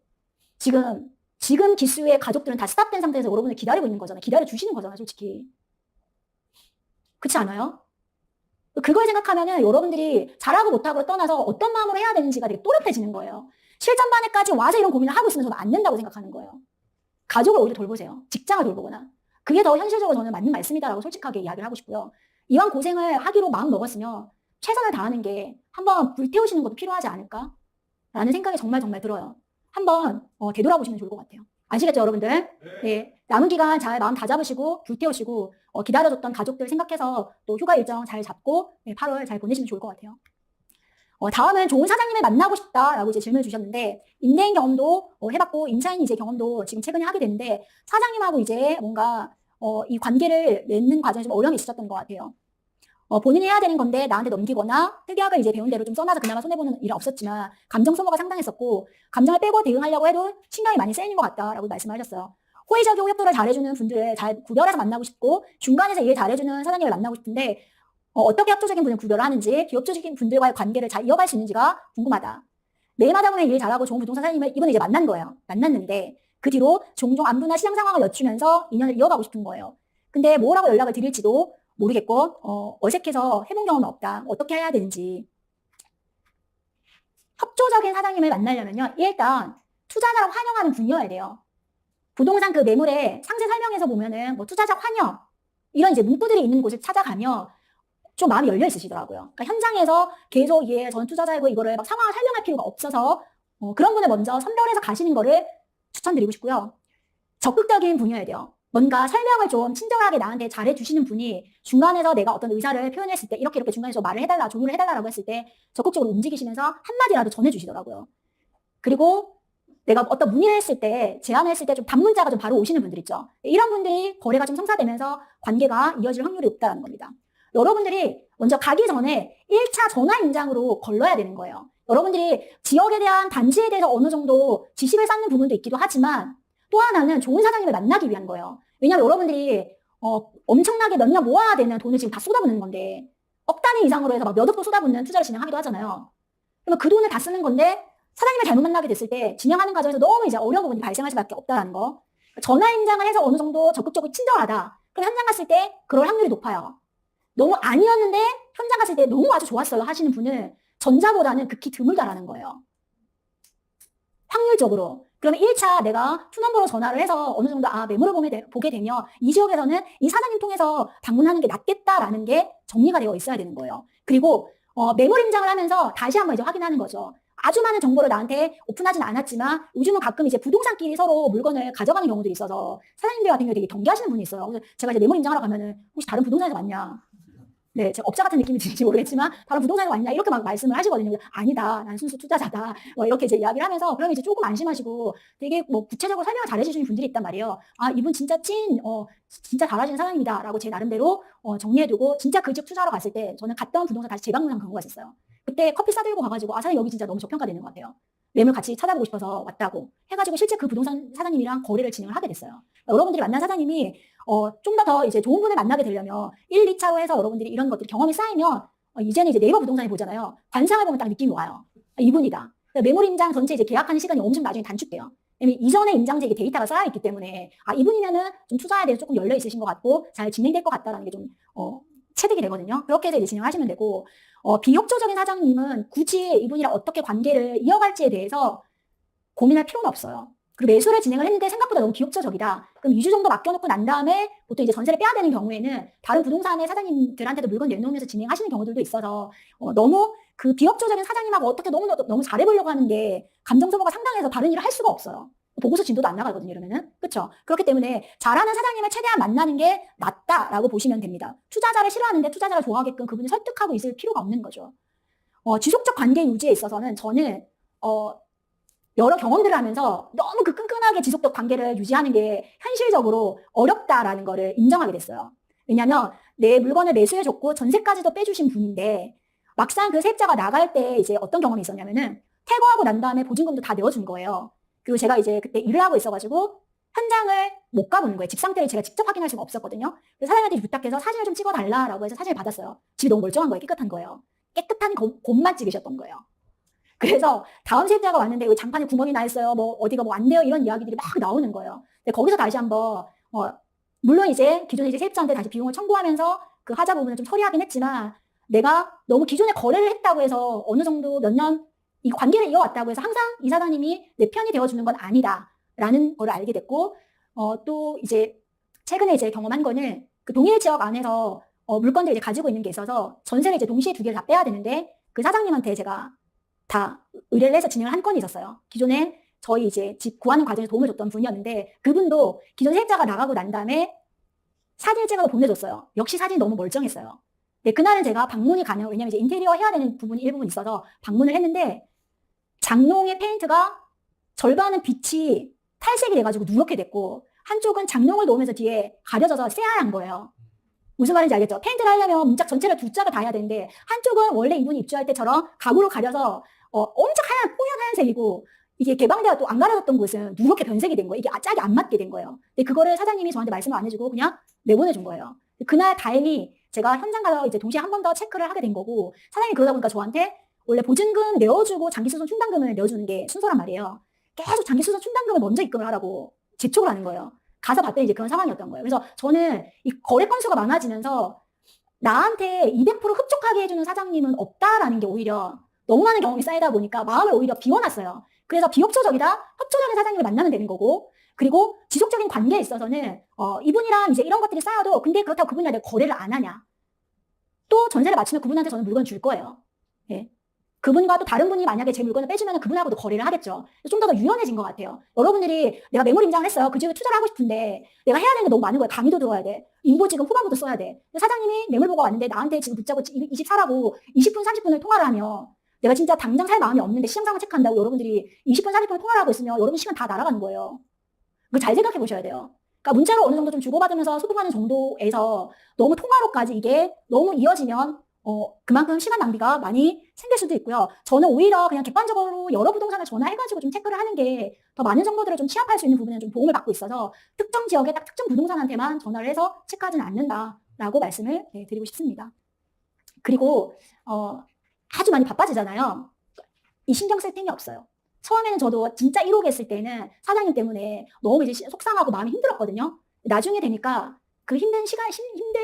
지금 기수의 가족들은 다 스탑된 상태에서 여러분을 기다리고 있는 거잖아요. 기다려주시는 거잖아요, 솔직히. 그렇지 않아요? 그걸 생각하면은 여러분들이 잘하고 못하고를 떠나서 어떤 마음으로 해야 되는지가 되게 또렷해지는 거예요. 실전반에까지 와서 이런 고민을 하고 있으면 저는 안 된다고 생각하는 거예요. 가족을 오히려 돌보세요. 직장을 돌보거나. 그게 더 현실적으로 저는 맞는 말씀이다라고 솔직하게 이야기를 하고 싶고요. 이왕 고생을 하기로 마음 먹었으면 최선을 다하는 게 한번 불태우시는 것도 필요하지 않을까? 라는 생각이 정말 들어요. 한번 되돌아보시면 좋을 것 같아요. 아시겠죠, 여러분들? 네. 남은 기간 잘 마음 다잡으시고 불태우시고 기다려줬던 가족들 생각해서 또 휴가 일정 잘 잡고 8월 잘 보내시면 좋을 것 같아요. 다음은 좋은 사장님을 만나고 싶다라고 이제 질문을 주셨는데 임대인 경험도 해봤고 임차인 이제 경험도 지금 최근에 하게 되는데 사장님하고 이제 뭔가 이 관계를 맺는 과정에 좀 어려움이 있었던 것 같아요. 본인이 해야 되는 건데 나한테 넘기거나 특약을 이제 배운 대로 좀 써놔서 그나마 손해보는 일은 없었지만 감정 소모가 상당했었고 감정을 빼고 대응하려고 해도 신경이 많이 쓰이는 것 같다라고 말씀하셨어요. 호의적이고 협조를 잘해주는 분들을 잘 구별해서 만나고 싶고 중간에서 일 잘해주는 사장님을 만나고 싶은데 어떻게 협조적인 분을 구별하는지 비협조적인 분들과의 관계를 잘 이어갈 수 있는지가 궁금하다. 매일마다 보면 일 잘하고 좋은 부동산 사장님을 이번에 이제 만난 거예요. 만났는데 그 뒤로 종종 안부나 시장 상황을 여쭈면서 인연을 이어가고 싶은 거예요. 근데 뭐라고 연락을 드릴지도 모르겠고 어색해서 해본 경험은 없다. 어떻게 해야 되는지. 협조적인 사장님을 만나려면요. 일단 투자자를 환영하는 분이어야 돼요. 부동산 그 매물의 상세 설명에서 보면은 뭐 투자자 환영 이런 이제 문구들이 있는 곳을 찾아가면 좀 마음이 열려 있으시더라고요. 그러니까 현장에서 계속 저는 투자자이고 이거를 막 상황을 설명할 필요가 없어서 그런 분을 먼저 선별해서 가시는 거를 추천드리고 싶고요. 적극적인 분이어야 돼요. 뭔가 설명을 좀 친절하게 나한테 잘해주시는 분이 중간에서 내가 어떤 의사를 표현했을 때 이렇게 중간에서 말을 해달라, 조율을 해달라고 했을 때 적극적으로 움직이시면서 한마디라도 전해주시더라고요. 그리고 내가 어떤 문의를 했을 때, 제안을 했을 때 좀 단문자가 좀 바로 오시는 분들 있죠. 이런 분들이 거래가 좀 성사되면서 관계가 이어질 확률이 높다는 겁니다. 여러분들이 먼저 가기 전에 1차 전화 임장으로 걸러야 되는 거예요. 여러분들이 지역에 대한 단지에 대해서 어느 정도 지식을 쌓는 부분도 있기도 하지만 또 하나는 좋은 사장님을 만나기 위한 거예요. 왜냐하면 여러분들이 엄청나게 몇 년 모아야 되는 돈을 지금 다 쏟아붓는 건데 억 단위 이상으로 해서 막 몇 억도 쏟아붓는 투자를 진행하기도 하잖아요. 그러면 그 돈을 다 쓰는 건데 사장님을 잘못 만나게 됐을 때 진행하는 과정에서 너무 이제 어려운 부분이 발생할 수밖에 없다는 거. 전화 임장을 해서 어느 정도 적극적으로 친절하다. 그럼 현장 갔을 때 그럴 확률이 높아요. 너무 아니었는데 현장 갔을 때 너무 아주 좋았어요 하시는 분은 전자보다는 극히 드물다라는 거예요. 확률적으로. 그러면 1차 내가 투넘버로 전화를 해서 어느 정도 매물을 보게 되면 이 지역에서는 이 사장님 통해서 방문하는 게 낫겠다라는 게 정리가 되어 있어야 되는 거예요. 그리고 매물 임장을 하면서 다시 한번 이제 확인하는 거죠. 아주 많은 정보를 나한테 오픈하진 않았지만 요즘은 가끔 이제 부동산끼리 서로 물건을 가져가는 경우들이 있어서 사장님들 같은 경우에 되게 경계하시는 분이 있어요. 그래서 제가 이제 매물 임장하러 가면은 혹시 다른 부동산에서 왔냐? 네, 제가 업자 같은 느낌이 드는지 모르겠지만 다른 부동산에서 왔냐 이렇게 막 말씀을 하시거든요. 아니다, 난 순수 투자자다. 이렇게 이제 이야기를 하면서 그러면 이제 조금 안심하시고 되게 뭐 구체적으로 설명을 잘해주시는 분들이 있단 말이에요. 이분 진짜 진짜 잘하시는 사장님이다라고 제 나름대로 정리해두고 진짜 그 집 투자하러 갔을 때 저는 갔던 부동산 다시 재방문한 경우가 있었어요. 그때 커피 싸들고 가가지고 사장님 여기 진짜 너무 저평가되는 것 같아요. 매물 같이 찾아보고 싶어서 왔다고 해가지고 실제 그 부동산 사장님이랑 거래를 진행을 하게 됐어요. 여러분들이 만난 사장님이 좀 더 이제 좋은 분을 만나게 되려면 1, 2차로 해서 여러분들이 이런 것들이 경험이 쌓이면 이제는 이제 네이버 부동산에 보잖아요. 관상을 보면 딱 느낌이 와요. 이분이다. 매물 임장 전체 이제 계약하는 시간이 엄청 나중에 단축돼요. 왜냐면 이전에 임장제 데이터가 쌓여있기 때문에 이분이면은 좀 투자에 대해서 조금 열려 있으신 것 같고 잘 진행될 것 같다라는 게 좀 체득이 되거든요. 그렇게 해서 이제 진행하시면 되고 비협조적인 사장님은 굳이 이분이랑 어떻게 관계를 이어갈지에 대해서 고민할 필요는 없어요. 그리고 매수를 진행을 했는데 생각보다 너무 기업적이다. 그럼 2주 정도 맡겨놓고 난 다음에 보통 이제 전세를 빼야 되는 경우에는 다른 부동산의 사장님들한테도 물건 내놓으면서 진행하시는 경우들도 있어서 너무 그 비협조적인 사장님하고 어떻게 너무 잘해보려고 하는 게 감정 소모가 상당해서 다른 일을 할 수가 없어요. 보고서 진도도 안 나가거든요, 이러면은. 그렇죠? 그렇기 때문에 잘하는 사장님을 최대한 만나는 게 낫다라고 보시면 됩니다. 투자자를 싫어하는데 투자자를 좋아하게끔 그분을 설득하고 있을 필요가 없는 거죠. 지속적 관계 유지에 있어서는 저는 여러 경험들을 하면서 너무 그 끈끈하게 지속적 관계를 유지하는 게 현실적으로 어렵다라는 거를 인정하게 됐어요. 왜냐하면 내 물건을 매수해줬고 전세까지도 빼주신 분인데 막상 그 세입자가 나갈 때 이제 어떤 경험이 있었냐면은 퇴거하고 난 다음에 보증금도 다 내어준 거예요. 그리고 제가 이제 그때 일을 하고 있어가지고 현장을 못 가보는 거예요. 집 상태를 제가 직접 확인할 수가 없었거든요. 그래서 사장님한테 부탁해서 사진을 좀 찍어달라라고 해서 사진을 받았어요. 집이 너무 멀쩡한 거예요. 깨끗한 거예요. 깨끗한 곳만 찍으셨던 거예요. 그래서 다음 세입자가 왔는데 여기 장판에 구멍이 나 있어요. 뭐 어디가 뭐 안 돼요. 이런 이야기들이 막 나오는 거예요. 근데 거기서 다시 한번 물론 이제 기존에 이제 세입자한테 다시 비용을 청구하면서 그 하자 부분을 좀 처리하긴 했지만 내가 너무 기존에 거래를 했다고 해서 어느 정도 몇 년 이 관계를 이어왔다고 해서 항상 이 사장님이 내 편이 되어주는 건 아니다라는 걸 알게 됐고 또 이제 최근에 이제 경험한 거는 그 동일 지역 안에서 물건들을 이제 가지고 있는 게 있어서 전세를 이제 동시에 두 개를 다 빼야 되는데 그 사장님한테 제가 다 의뢰를 해서 진행을 한 건이 있었어요. 기존에 저희 이제 집 구하는 과정에 도움을 줬던 분이었는데 그분도 기존 세입자가 나가고 난 다음에 사진을 찍어서 보내줬어요. 역시 사진이 너무 멀쩡했어요. 근데 그날은 제가 방문이 가능, 왜냐면 이제 인테리어 해야 되는 부분이 일부분 있어서 방문을 했는데 장롱의 페인트가 절반은 빛이 탈색이 돼가지고 누렇게 됐고 한쪽은 장롱을 놓으면서 뒤에 가려져서 새하얀 거예요. 무슨 말인지 알겠죠? 페인트를 하려면 문짝 전체를 두 짝을 다 해야 되는데 한쪽은 원래 이분이 입주할 때처럼 가구로 가려서 엄청 하얀 뽀얀 하얀색이고 이게 개방대가 또 안 가려졌던 곳은 누렇게 변색이 된 거예요. 이게 짝이 안 맞게 된 거예요. 근데 그거를 사장님이 저한테 말씀을 안 해주고 그냥 내보내준 거예요. 그날 다행히 제가 현장 가서 이제 동시에 한 번 더 체크를 하게 된 거고 사장님이 그러다 보니까 저한테 원래 보증금 내어주고 장기수선 충당금을 내어주는 게 순서란 말이에요. 계속 장기수선 충당금을 먼저 입금을 하라고 재촉을 하는 거예요. 가서 봤더니 이제 그런 상황이었던 거예요. 그래서 저는 이 거래 건수가 많아지면서 나한테 200% 흡족하게 해주는 사장님은 없다라는 게 오히려 너무 많은 경험이 쌓이다 보니까 마음을 오히려 비워놨어요. 그래서 비협조적이다, 협조적인 사장님을 만나면 되는 거고, 그리고 지속적인 관계에 있어서는 이분이랑 이제 이런 것들이 쌓여도 근데 그렇다고 그분이랑 내가 거래를 안 하냐? 또 전세를 맞추면 그분한테 저는 물건 줄 거예요. 예. 그분과 또 다른 분이 만약에 제 물건을 빼주면 그분하고도 거래를 하겠죠. 좀 더 유연해진 것 같아요. 여러분들이 내가 매물 임장을 했어요. 그 지역에 투자를 하고 싶은데 내가 해야 되는 게 너무 많은 거야. 강의도 들어야 돼. 인보 지금 후반부도 써야 돼. 사장님이 매물 보고 왔는데 나한테 지금 붙잡고 이 집 사라고 20분, 30분을 통화를 하면 내가 진짜 당장 살 마음이 없는데 시장 상황 체크한다고 여러분들이 20분, 30분 통화를 하고 있으면 여러분 시간 다 날아가는 거예요. 그거 잘 생각해 보셔야 돼요. 그러니까 문자로 어느 정도 좀 주고받으면서 소통하는 정도에서 너무 통화로까지 이게 너무 이어지면 그만큼 시간 낭비가 많이 생길 수도 있고요. 저는 오히려 그냥 객관적으로 여러 부동산을 전화해가지고 좀 체크를 하는 게 더 많은 정보들을 좀 취합할 수 있는 부분에 좀 도움을 받고 있어서 특정 지역에 딱 특정 부동산한테만 전화를 해서 체크하지는 않는다라고 말씀을 드리고 싶습니다. 그리고 아주 많이 바빠지잖아요. 이 신경 쓸 틈이 없어요. 처음에는 저도 진짜 1호기 했을 때는 사장님 때문에 너무 이제 속상하고 마음이 힘들었거든요. 나중에 되니까 그 힘들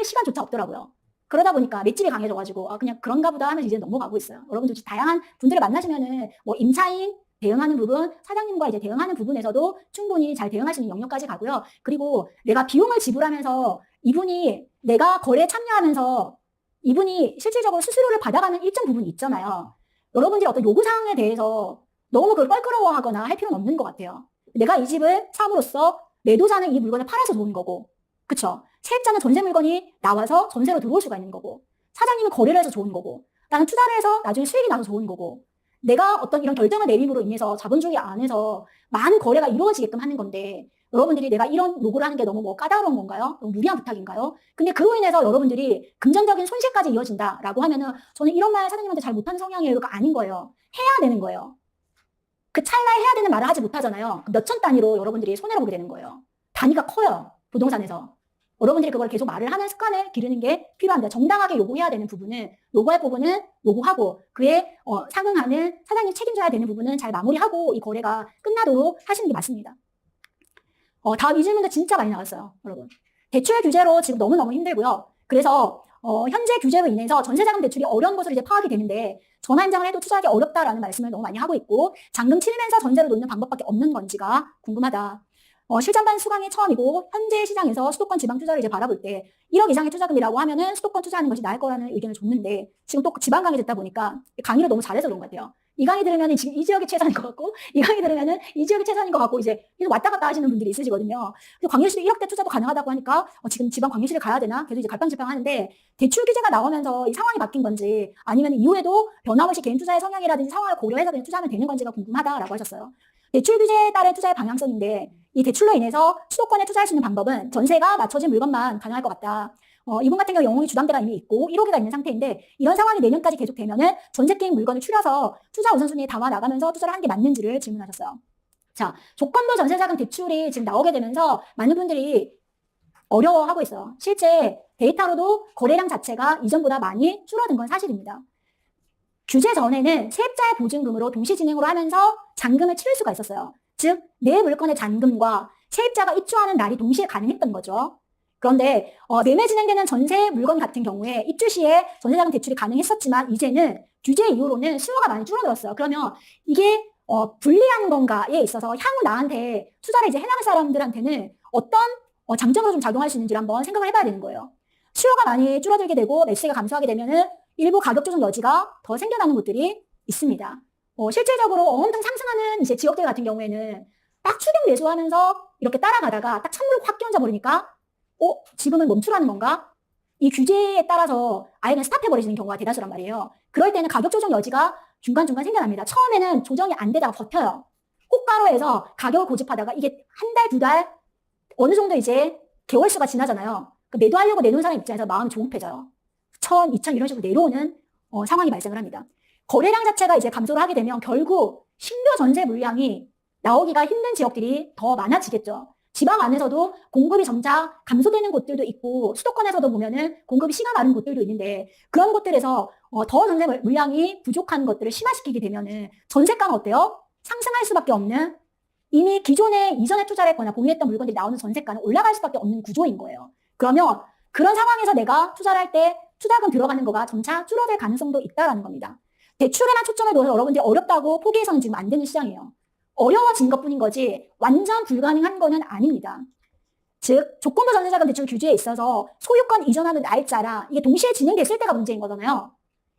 시간조차 없더라고요. 그러다 보니까 맷집이 강해져가지고 그냥 그런가 보다 하면서 이제 넘어가고 있어요. 여러분들 다양한 분들을 만나시면은 뭐 임차인 대응하는 부분, 사장님과 이제 대응하는 부분에서도 충분히 잘 대응할 수 있는 영역까지 가고요. 그리고 내가 비용을 지불하면서 이분이 내가 거래에 참여하면서 이분이 실질적으로 수수료를 받아가는 일정 부분이 있잖아요. 여러분들이 어떤 요구사항에 대해서 너무 그걸 껄끄러워하거나 할 필요는 없는 것 같아요. 내가 이 집을 삼으로써 매도자는 이 물건을 팔아서 좋은 거고, 그쵸? 세입자는 전세 물건이 나와서 전세로 들어올 수가 있는 거고, 사장님은 거래를 해서 좋은 거고, 나는 투자를 해서 나중에 수익이 나서 좋은 거고, 내가 어떤 이런 결정을 내림으로 인해서 자본주의 안에서 많은 거래가 이루어지게끔 하는 건데, 여러분들이 내가 이런 요구를 하는 게 너무 뭐 까다로운 건가요? 너무 무리한 부탁인가요? 근데 그로 인해서 여러분들이 금전적인 손실까지 이어진다라고 하면은 저는 이런 말 사장님한테 잘 못하는 성향이에요. 이거 아닌 거예요. 해야 되는 거예요. 그 찰나에 해야 되는 말을 하지 못하잖아요. 몇천 단위로 여러분들이 손해를 보게 되는 거예요. 단위가 커요. 부동산에서. 여러분들이 그걸 계속 말을 하는 습관을 기르는 게 필요합니다. 정당하게 요구해야 되는 부분은 요구할 부분은 요구하고 그에 상응하는 사장님 책임져야 되는 부분은 잘 마무리하고 이 거래가 끝나도록 하시는 게 맞습니다. 다음 이 질문도 진짜 많이 나왔어요. 여러분. 대출 규제로 지금 너무너무 힘들고요. 그래서 현재 규제로 인해서 전세자금 대출이 어려운 것으로 이제 파악이 되는데 전화 임장을 해도 투자하기 어렵다라는 말씀을 너무 많이 하고 있고 잔금 치르면서 전세를 놓는 방법밖에 없는 건지가 궁금하다. 실전반 수강이 처음이고 현재 시장에서 수도권 지방 투자를 이제 바라볼 때 1억 이상의 투자금이라고 하면은 수도권 투자하는 것이 나을 거라는 의견을 줬는데 지금 또 지방 강의 듣다 보니까 강의를 너무 잘해서 그런 것 같아요. 이 강의 들으면 지금 이 지역이 최선인 것 같고 이 강의 들으면은 이 지역이 최선인 것 같고 이제 계속 왔다 갔다 하시는 분들이 있으시거든요. 광역시도 1억대 투자도 가능하다고 하니까 지금 지방 광역시를 가야 되나? 계속 이제 갈팡질팡 하는데 대출 규제가 나오면서 이 상황이 바뀐 건지 아니면 이후에도 변함없이 개인 투자의 성향이라든지 상황을 고려해서 그냥 투자하면 되는 건지가 궁금하다라고 하셨어요. 대출 규제에 따른 투자의 방향성인데 이 대출로 인해서 수도권에 투자할 수 있는 방법은 전세가 맞춰진 물건만 가능할 것 같다. 이분 같은 경우 영웅이 주담대가 이미 있고 1호기가 있는 상태인데 이런 상황이 내년까지 계속되면은 전세 게임 물건을 추려서 투자 우선순위에 담아 나가면서 투자를 하는 게 맞는지를 질문하셨어요. 자, 조건부 전세자금 대출이 지금 나오게 되면서 많은 분들이 어려워하고 있어요. 실제 데이터로도 거래량 자체가 이전보다 많이 줄어든 건 사실입니다. 규제 전에는 세입자의 보증금으로 동시 진행으로 하면서 잔금을 치를 수가 있었어요. 즉, 내 물건의 잔금과 세입자가 입주하는 날이 동시에 가능했던 거죠. 그런데 매매 진행되는 전세 물건 같은 경우에 입주 시에 전세자금 대출이 가능했었지만 이제는 규제 이후로는 수요가 많이 줄어들었어요. 그러면 이게 불리한 건가에 있어서 향후 나한테 투자를 이제 해나갈 사람들한테는 어떤 장점으로 좀 작용할 수 있는지를 한번 생각을 해봐야 되는 거예요. 수요가 많이 줄어들게 되고 매수세가 감소하게 되면은 일부 가격 조정 여지가 더 생겨나는 곳들이 있습니다. 실질적으로 엄청 상승하는 이제 지역들 같은 경우에는 딱 추격 매수하면서 이렇게 따라가다가 딱 찬물을 확 끼얹어 버리니까 지금은 멈추라는 건가? 이 규제에 따라서 아예 그냥 스탑해버리시는 경우가 대다수란 말이에요. 그럴 때는 가격 조정 여지가 중간중간 생겨납니다. 처음에는 조정이 안 되다가 버텨요. 호가로 해서 가격을 고집하다가 이게 한 달, 두 달, 어느 정도 이제 개월수가 지나잖아요. 매도하려고 내놓은 사람 입장에서 마음이 조급해져요. 1,000, 2,000 이런 식으로 내려오는 상황이 발생을 합니다. 거래량 자체가 이제 감소를 하게 되면 결국 신규 전세 물량이 나오기가 힘든 지역들이 더 많아지겠죠. 지방 안에서도 공급이 점차 감소되는 곳들도 있고 수도권에서도 보면은 공급이 씨가 마른 곳들도 있는데 그런 곳들에서 더 전세 물량이 부족한 것들을 심화시키게 되면은 전세가는 어때요? 상승할 수밖에 없는, 이미 기존에 이전에 투자를 했거나 보유했던 물건들이 나오는 전세가는 올라갈 수밖에 없는 구조인 거예요. 그러면 그런 상황에서 내가 투자를 할 때 투자금 들어가는 거가 점차 줄어들 가능성도 있다라는 겁니다. 대출에만 초점을 둬서 여러분들이 어렵다고 포기해서는 지금 안 되는 시장이에요. 어려워진 것뿐인 거지 완전 불가능한 거는 아닙니다. 즉 조건부 전세자금 대출 규제에 있어서 소유권 이전하는 날짜라 이게 동시에 진행됐을 때가 문제인 거잖아요.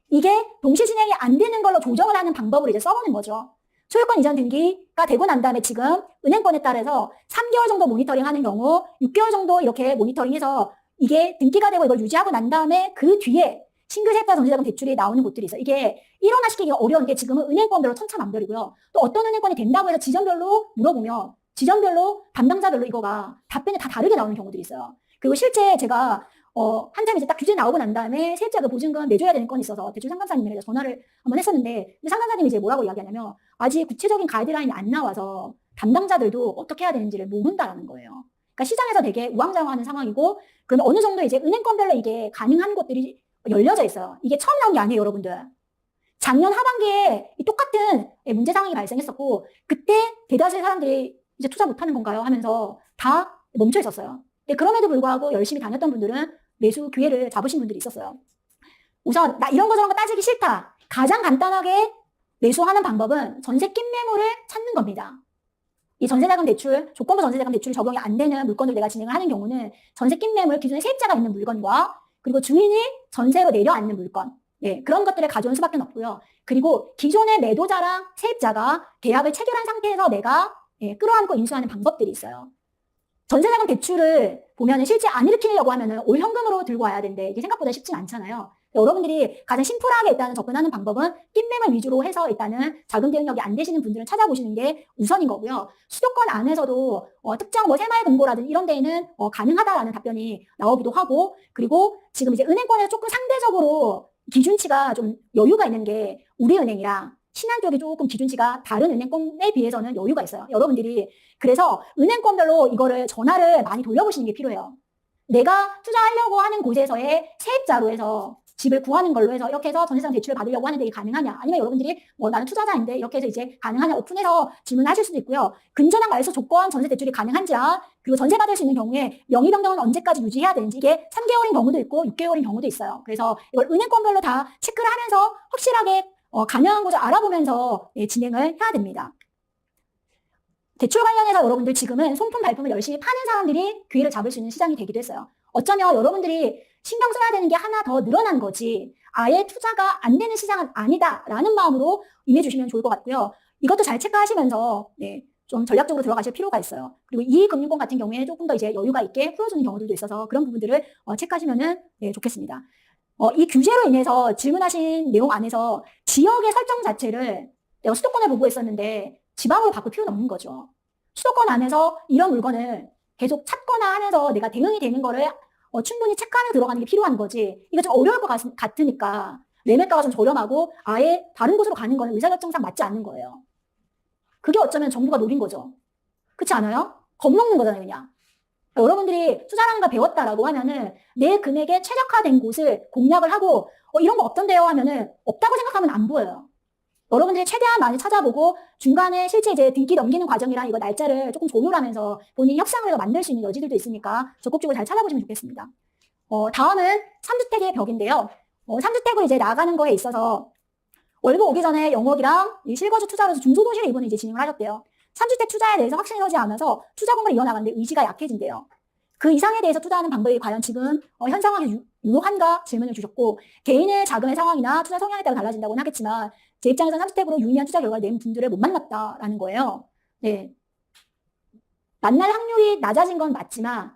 이게 동시 진행이 안 되는 걸로 조정을 하는 방법을 이제 써보는 거죠. 소유권 이전 등기가 되고 난 다음에 지금 은행권에 따라서 3개월 정도 모니터링 하는 경우 6개월 정도 이렇게 모니터링해서 이게 등기가 되고 이걸 유지하고 난 다음에 그 뒤에 신규 세입자 전세자금 대출이 나오는 곳들이 있어요. 이게 일원화시키기가 어려운 게 지금은 은행권별로 천차만별이고요. 또 어떤 은행권이 된다고 해서 지점별로 물어보면 지점별로 담당자별로 이거가 답변이 다 다르게 나오는 경우들이 있어요. 그리고 실제 제가 한참 이제 딱 규제 나오고 난 다음에 세입자 그 보증금 내줘야 되는 건이 있어서 대출 상담사님에게 전화를 한번 했었는데 상담사님이 이제 뭐라고 이야기하냐면 아직 구체적인 가이드라인이 안 나와서 담당자들도 어떻게 해야 되는지를 모른다라는 거예요. 그러니까 시장에서 되게 우왕좌왕하는 상황이고 그러면 어느 정도 이제 은행권별로 이게 가능한 곳들이 열려져 있어요. 이게 처음 나온 게 아니에요, 여러분들. 작년 하반기에 똑같은 문제 상황이 발생했었고 그때 대다수의 사람들이 이제 투자 못하는 건가요? 하면서 다 멈춰 있었어요. 근데 그럼에도 불구하고 열심히 다녔던 분들은 매수 기회를 잡으신 분들이 있었어요. 우선 나 이런 거 저런 거 따지기 싫다. 가장 간단하게 매수하는 방법은 전세 낀 매물을 찾는 겁니다. 이 전세자금 대출, 조건부 전세자금 대출이 적용이 안 되는 물건을 내가 진행을 하는 경우는 전세 낀 매물, 기존에 세입자가 있는 물건과 그리고 주인이 전세로 내려앉는 물건, 그런 것들을 가져올 수밖에 없고요. 그리고 기존의 매도자랑 세입자가 계약을 체결한 상태에서 내가 끌어안고 인수하는 방법들이 있어요. 전세자금 대출을 보면 실제 안 일으키려고 하면은 올 현금으로 들고 와야 되는데 이게 생각보다 쉽진 않잖아요. 여러분들이 가장 심플하게 일단은 접근하는 방법은 낀매물 위주로 해서 일단은 자금 대응력이 안 되시는 분들은 찾아보시는 게 우선인 거고요. 수도권 안에서도 특정 뭐 새마을금고라든지 이런 데에는 가능하다라는 답변이 나오기도 하고 그리고 지금 이제 은행권에서 조금 상대적으로 기준치가 좀 여유가 있는 게 우리은행이랑 신한 쪽이 조금 기준치가 다른 은행권에 비해서는 여유가 있어요. 여러분들이 그래서 은행권별로 이거를 전화를 많이 돌려보시는 게 필요해요. 내가 투자하려고 하는 곳에서의 세입자로 해서 집을 구하는 걸로 해서 이렇게 해서 전세자금 대출을 받으려고 하는데 이게 가능하냐 아니면 여러분들이 뭐 나는 투자자인데 이렇게 해서 이제 가능하냐 오픈해서 질문하실 수도 있고요. 근저당 말소 조건 전세 대출이 가능한지야 그리고 전세 받을 수 있는 경우에 명의 변경은 언제까지 유지해야 되는지 이게 3개월인 경우도 있고 6개월인 경우도 있어요. 그래서 이걸 은행권별로 다 체크를 하면서 확실하게 가능한 곳을 알아보면서 진행을 해야 됩니다. 대출 관련해서 여러분들 지금은 손품 발품을 열심히 파는 사람들이 기회를 잡을 수 있는 시장이 되기도 했어요. 어쩌면 여러분들이 신경 써야 되는 게 하나 더 늘어난 거지 아예 투자가 안 되는 시장은 아니다라는 마음으로 임해주시면 좋을 것 같고요. 이것도 잘 체크하시면서 좀 전략적으로 들어가실 필요가 있어요. 그리고 이 금융권 같은 경우에 조금 더 이제 여유가 있게 풀어주는 경우들도 있어서 그런 부분들을 체크하시면은 좋겠습니다. 이 규제로 인해서 질문하신 내용 안에서 지역의 설정 자체를 내가 수도권을 보고 있었는데 지방으로 바꿀 필요는 없는 거죠. 수도권 안에서 이런 물건을 계속 찾거나 하면서 내가 대응이 되는 거를 충분히 체크하며 들어가는 게 필요한 거지. 이거 좀 어려울 것 같으니까 매매가가 좀 저렴하고 아예 다른 곳으로 가는 거는 의사결정상 맞지 않는 거예요. 그게 어쩌면 정부가 노린 거죠. 그렇지 않아요? 겁먹는 거잖아요, 그냥. 여러분들이 투자라는 걸 배웠다라고 하면은 내 금액에 최적화된 곳을 공략을 하고 이런 거 없던데요 하면은 없다고 생각하면 안 보여요. 여러분들이 최대한 많이 찾아보고 중간에 실제 이제 등기 넘기는 과정이랑 이거 날짜를 조금 조율하면서 본인이 협상을 해서 만들 수 있는 여지들도 있으니까 적극적으로 잘 찾아보시면 좋겠습니다. 다음은 3주택의 벽인데요. 3주택으로 이제 나가는 거에 있어서 월급 오기 전에 영업이랑 이 실거주 투자로서 중소도시를 이번에 이제 진행을 하셨대요. 3주택 투자에 대해서 확신이 서지 않아서 투자 공부를 이어나가는데 의지가 약해진대요. 그 이상에 대해서 투자하는 방법이 과연 지금 현 상황에 유효한가 질문을 주셨고 개인의 자금의 상황이나 투자 성향에 따라 달라진다고는 하겠지만 제 입장에서 3주택으로 유의미한 투자 결과를 낸 분들을 못 만났다라는 거예요. 만날 확률이 낮아진 건 맞지만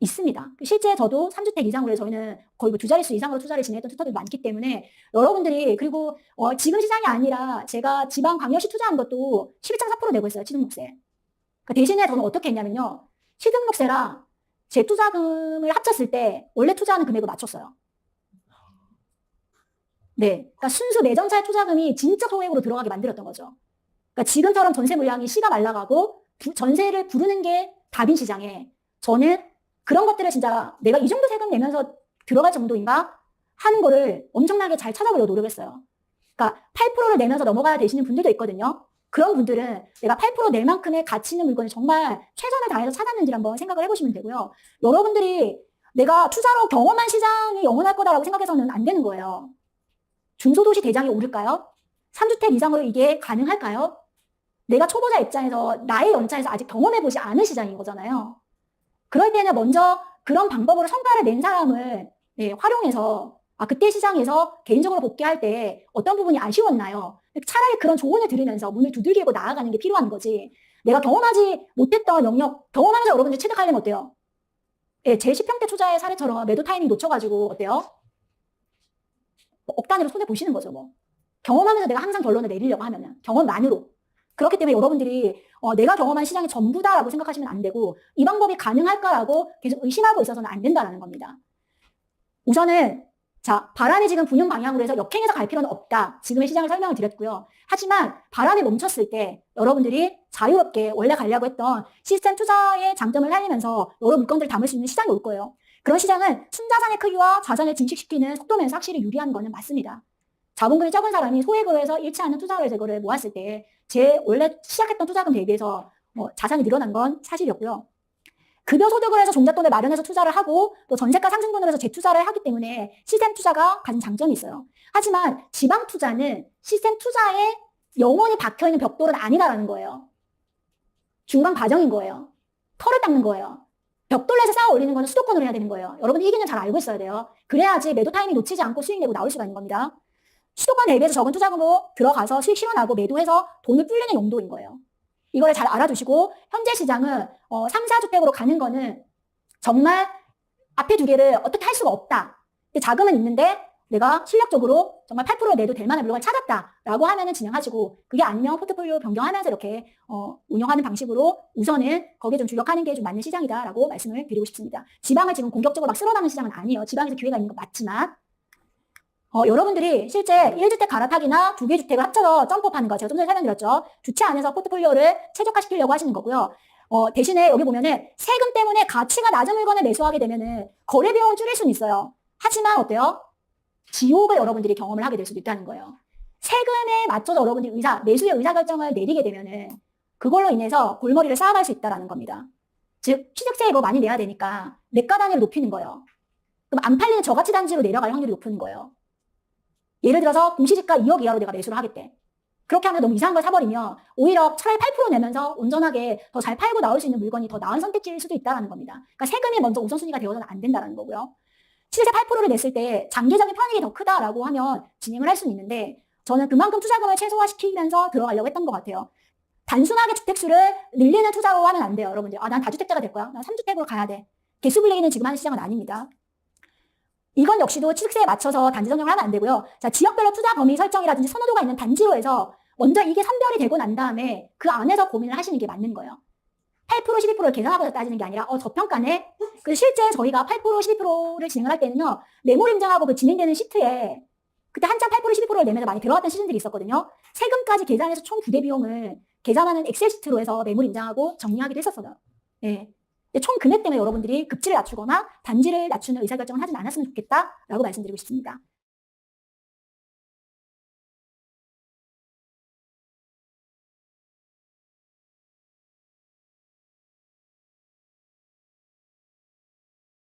있습니다. 실제 저도 3주택 이상으로 해서 저희는 거의 뭐 2자릿수 이상으로 투자를 진행했던 투자들이 많기 때문에 여러분들이 그리고 지금 시장이 아니라 제가 지방 광역시 투자한 것도 12.4% 내고 있어요. 취등록세. 그러니까 대신에 저는 어떻게 했냐면요. 취등록세랑 제 투자금을 합쳤을 때 원래 투자하는 금액을 맞췄어요. 그러니까 순수 매점차의 투자금이 진짜 소액으로 들어가게 만들었던 거죠. 그러니까 지금처럼 전세 물량이 씨가 말라가고 전세를 부르는 게 답인 시장에 저는 그런 것들을 진짜 내가 이 정도 세금 내면서 들어갈 정도인가? 하는 거를 엄청나게 잘 찾아보려고 노력했어요. 그러니까 8%를 내면서 넘어가야 되시는 분들도 있거든요. 그런 분들은 내가 8% 낼 만큼의 가치 있는 물건을 정말 최선을 다해서 찾았는지 한번 생각을 해보시면 되고요. 여러분들이 내가 투자로 경험한 시장이 영원할 거다라고 생각해서는 안 되는 거예요. 중소도시 대장이 오를까요? 3주택 이상으로 이게 가능할까요? 내가 초보자 입장에서 나의 연차에서 아직 경험해보지 않은 시장인 거잖아요. 그럴 때는 먼저 그런 방법으로 성과를 낸 사람을 활용해서 그때 시장에서 개인적으로 복귀할 때 어떤 부분이 아쉬웠나요? 차라리 그런 조언을 들으면서 문을 두들기고 나아가는 게 필요한 거지. 내가 경험하지 못했던 영역, 경험하면서 여러분들이 체득하려면 어때요? 제 10평대 투자의 사례처럼 매도 타이밍 놓쳐가지고 어때요? 억 단위로 손해보시는 거죠, 뭐. 경험하면서 내가 항상 결론을 내리려고 하면은, 경험만으로. 그렇기 때문에 여러분들이 내가 경험한 시장이 전부다라고 생각하시면 안 되고, 이 방법이 가능할까라고 계속 의심하고 있어서는 안 된다는 겁니다. 우선은 바람이 지금 부는 방향으로 해서 역행해서 갈 필요는 없다. 지금의 시장을 설명을 드렸고요. 하지만 바람이 멈췄을 때 여러분들이 자유롭게 원래 가려고 했던 시스템 투자의 장점을 살리면서 여러 물건들을 담을 수 있는 시장이 올 거예요. 그런 시장은 순자산의 크기와 자산을 증식시키는 속도면서 확실히 유리한 거는 맞습니다. 자본금이 적은 사람이 소액으로 해서 잃지 않는 투자를 제거를 모았을 때 제 원래 시작했던 투자금 대비해서 자산이 늘어난 건 사실이었고요. 급여 소득을 해서 종잣돈을 마련해서 투자를 하고 또 전세가 상승분으로 해서 재투자를 하기 때문에 시스템 투자가 가진 장점이 있어요. 하지만 지방 투자는 시스템 투자에 영원히 박혀있는 벽돌은 아니다라는 거예요. 중간 과정인 거예요. 털을 닦는 거예요. 벽돌에서 쌓아 올리는 거는 수도권으로 해야 되는 거예요. 여러분이 이 개념 잘 알고 있어야 돼요. 그래야지 매도 타이밍 놓치지 않고 수익 내고 나올 수가 있는 겁니다. 수도권 대비해서 적은 투자금으로 들어가서 수익 실현하고 매도해서 돈을 불리는 용도인 거예요. 이거를 잘 알아두시고 현재 시장은 3, 4주택으로 가는 거는 정말 앞에 두 개를 어떻게 할 수가 없다. 자금은 있는데 내가 실력적으로 정말 8%를 내도 될 만한 물건을 찾았다라고 하면은 진행하시고 그게 아니면 포트폴리오 변경하면서 이렇게 운영하는 방식으로 우선은 거기에 좀 주력하는 게 좀 맞는 시장이다라고 말씀을 드리고 싶습니다. 지방을 지금 공격적으로 막 쓸어나는 시장은 아니에요. 지방에서 기회가 있는 건 맞지만 여러분들이 실제 1주택 갈아타기나 2개 주택을 합쳐서 점프업하는 거 제가 좀 전에 설명드렸죠. 주체 안에서 포트폴리오를 최적화시키려고 하시는 거고요. 대신에 여기 보면은 세금 때문에 가치가 낮은 물건을 매수하게 되면은 거래 비용을 줄일 수는 있어요. 하지만 어때요? 지옥을 여러분들이 경험을 하게 될 수도 있다는 거예요. 세금에 맞춰서 여러분들이 매수의 의사결정을 내리게 되면은 그걸로 인해서 골머리를 쌓아갈 수 있다는 겁니다. 즉 취득세 이거 많이 내야 되니까 매가 단위를 높이는 거예요. 그럼 안 팔리는 저가치 단지로 내려갈 확률이 높은 거예요. 예를 들어서 공시지가 2억 이하로 내가 매수를 하겠대. 그렇게 하면 너무 이상한 걸 사버리면 오히려 차라리 8% 내면서 온전하게 더 잘 팔고 나올 수 있는 물건이 더 나은 선택지일 수도 있다는 겁니다. 그러니까 세금이 먼저 우선순위가 되어서는 안 된다는 거고요. 실제 8%를 냈을 때 장기적인 편익이 더 크다라고 하면 진행을 할 수는 있는데 저는 그만큼 투자금을 최소화시키면서 들어가려고 했던 것 같아요. 단순하게 주택수를 늘리는 투자로 하면 안 돼요. 여러분들. 난 다주택자가 될 거야. 난 3주택으로 가야 돼. 개수 불리기는 지금 하는 시장은 아닙니다. 이건 역시도 취득세에 맞춰서 단지 선정을 하면 안 되고요. 지역별로 투자 범위 설정이라든지 선호도가 있는 단지로 해서 먼저 이게 선별이 되고 난 다음에 그 안에서 고민을 하시는 게 맞는 거예요. 8%, 12%를 계산하고 따지는 게 아니라 저평가네? 그래서 실제 저희가 8%, 12%를 진행을 할 때는요. 매물 인정하고 그 진행되는 시트에 그때 한참 8%, 12%를 내면서 많이 들어갔던 시즌들이 있었거든요. 세금까지 계산해서 총 부대 비용을 계산하는 엑셀 시트로 해서 매물 인정하고 정리하기도 했었어요. 네. 총 금액 때문에 여러분들이 급지를 낮추거나 단지를 낮추는 의사결정을 하진 않았으면 좋겠다라고 말씀드리고 싶습니다.